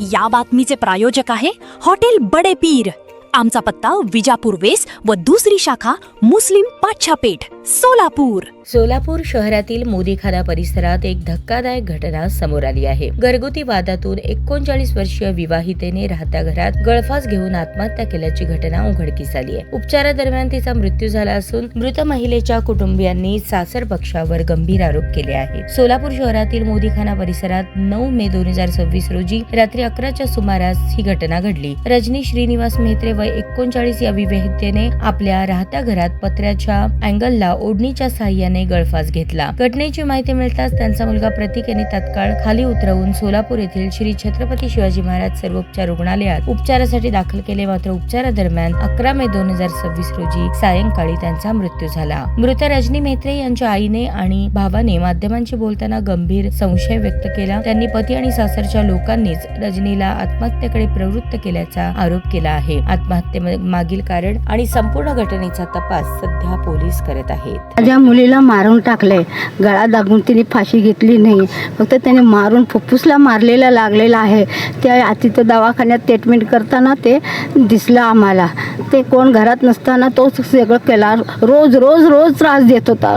या बातमीचे प्रायोजक आहे हॉटेल बडे पीर। आमचा पत्ता विजापूर वेस व दुसरी शाखा मुस्लिम पाच्छापेठ सोलापूर। सोलापूर शहरातील मोदीखाना परिसरात एक धक्कादायक घटना समोर आली आहे। घरगुती वादातून 39 वर्षीय विवाहितेने राहत्या घरात गळफास घेऊन आत्महत्या केल्याची घटना उघडकीस आली आहे। उपचारादरम्यान तिचा मृत्यू झाला असून मृत महिलेच्या कुटुंबियांनी सासर पक्षावर गंभीर आरोप केले आहेत। सोलापूर शहरातील मोदीखाना परिसरात 9 मे 2026 रोजी रात्री 11च्या सुमारास ही घटना घडली। रजनी श्रीनिवास मेहत्रे वय 39 या विवाहितेने आपल्या राहत्या घरात पत्र्याच्या अँगलला ओढणीच्या साहाय्याने गळफास घेतला। घटनेची माहिती मिळताच त्यांचा मुलगा प्रतीक यांनी तात्काळ खाली उतरवून सोलापूर येथील श्री छत्रपती शिवाजी महाराज सर्वोपचार रुग्णालयात उपचारासाठी दाखल केले। मात्र उपचारादरम्यान 11 मे 2026 रोजी सायंकाळी त्यांचा मृत्यू झाला। मृत रजनी मेहत्रे यांच्या आईने आणि भावाने माध्यमांशी बोलताना गंभीर संशय व्यक्त केला। त्यांनी पती आणि सासरच्या लोकांनीच रजनीला आत्महत्येकडे प्रवृत्त केल्याचा आरोप केला आहे। आत्महत्येमागील कारण आणि संपूर्ण घटनेचा तपास सध्या पोलीस करत आहेत। माझ्या मुलीला मारून टाकले, गळा दाबून तिने फाशी घेतली नाही, फक्त त्याने मारून फुफ्फुसला मारलेला लागलेला आहे। त्या तिथं दवाखान्यात ट्रीटमेंट करताना ते दिसलं आम्हाला। ते कोण घरात नसताना तो सगळं केला। रोज रोज रोज त्रास देत होता,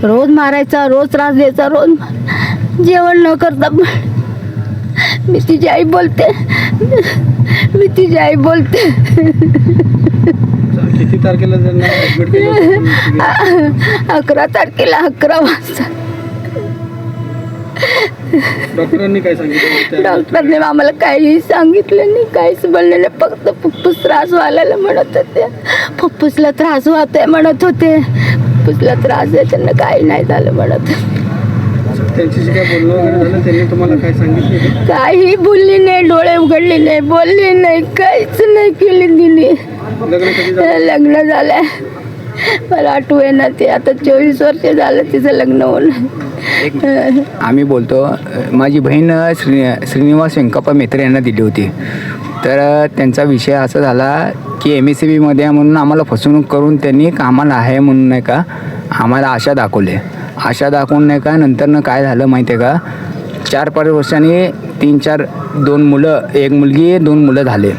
रोज मारायचा, रोज त्रास द्यायचा, रोज जेवण न करता। मी तिची आई बोलते किती तारखेला त्यांना ऍडमिट केलं? 11 तारखेला 11 वाजता। डॉक्टरांनी काय सांगितलं? डॉक्टरने आम्हाला काहीही सांगितलं नाही, काहीच बोलले नाही। फक्त फुफ्फुस त्रास व्हायला म्हणत होते, फुफ्फुसला त्रास होतोय म्हणत होते, फुफ्फुसला त्रास आहे, त्यांना काही नाही झालं म्हणत होते। त्यांच्याशी काय बोलणं वगैरे झालं? त्यांनी तुम्हाला काय सांगितलं? काही बोलली नाही, डोळे उघडले नाही, बोलली नाही, काहीच नाही केली तिने। लग्न झालंय, मला आठवेना ते आता 24 वर्ष झालं तिचं लग्न होऊन। आम्ही बोलतो, माझी बहीण श्रीनिवास वेंकप्पा मेहत्रे यांना दिली होती। तर त्यांचा विषय असा झाला की MSCBमध्ये म्हणून आम्हाला फसवणूक करून त्यांनी कामाला आहे म्हणून नाही का आम्हाला आशा दाखवून नाही का नंतरनं काय झालं माहिती आहे का, 4-5 वर्षांनी 3-4 2 मुलं, 1 मुलगी 2 मुलं झाले।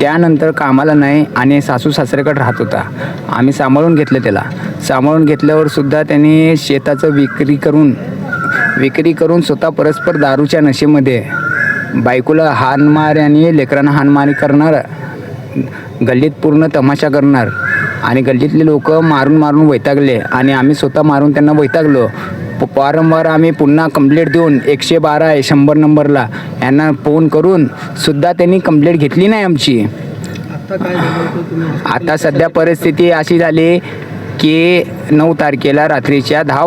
त्यानंतर कामाला नाही आणि सासू सासऱ्याकडे राहत होता। आम्ही सांभाळून घेतलं त्याला। सांभाळून घेतल्यावर सुद्धा त्यांनी शेताचं विक्री करून स्वतः परस्पर दारूच्या नशेमध्ये बायकोला हाणमार आणि लेकरांना हाणमारी करणार, गल्लीत पूर्ण तमाशा करणार आणि गल्लीतले लोक मारून वैतागले आणि आम्ही स्वतः मारून त्यांना वैतागलो। वारंवार आम्ही पुन्हा कंप्लेंट देऊन 112 100 नंबरला यांना फोन करून सुद्धा त्यांनी कंप्लेंट घेतली नाही आमची। आता सध्या परिस्थिती अशी झाली की 9 तारखेला रात्रीच्या 10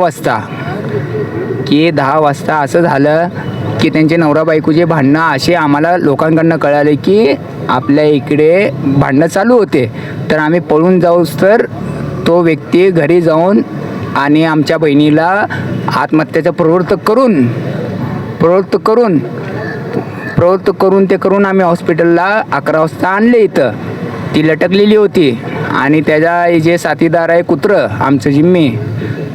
वाजता असं झालं की त्यांचे नवरा बायकोचे भांडणं असे आम्हाला लोकांकडनं कळाले की आपल्या इकडे भांडणं चालू होते। तर आम्ही पळून जाऊस तर तो व्यक्ती घरी जाऊन आणि आमच्या बहिणीला आत्महत्येचा प्रवृत्त करून आम्ही हॉस्पिटलला 11 वाजता आणले। इथं ती लटकलेली होती आणि त्याचा जे साथीदार आहे कुत्रं आमचं जिम्मी,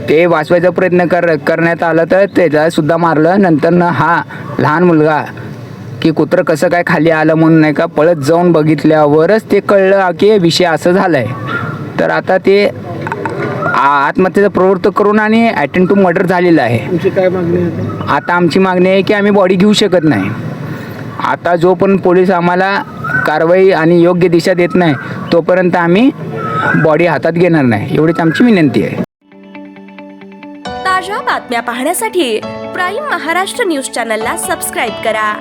ते वाचवायचा प्रयत्न करण्यात आला तर त्याचासुद्धा मारलं। नंतरनं हा लहान मुलगा की कुत्रं कसं काय खाली आलं म्हणून नाही का पळत जाऊन बघितल्यावरच ते कळलं की विषय असं झाला आहे। तर आता ते आत्महत्येचा प्रवृत्त करून आणि अटेम्प्ट टू मर्डर झालेलं आहे। तुमची काय मागणी आहे? आता आमची मागणी आहे की आम्ही बॉडी घेऊ शकत नाही। आता जोपर्यंत पोलीस आम्हाला कारवाई आणि योग्य दिशा देत नाही तोपर्यंत आम्ही बॉडी हातात घेणार नाही, एवढीच आमची विनंती आहे। ताज्या बातम्या पाहण्यासाठी प्राईम महाराष्ट्र न्यूज चॅनलला सबस्क्राईब करा।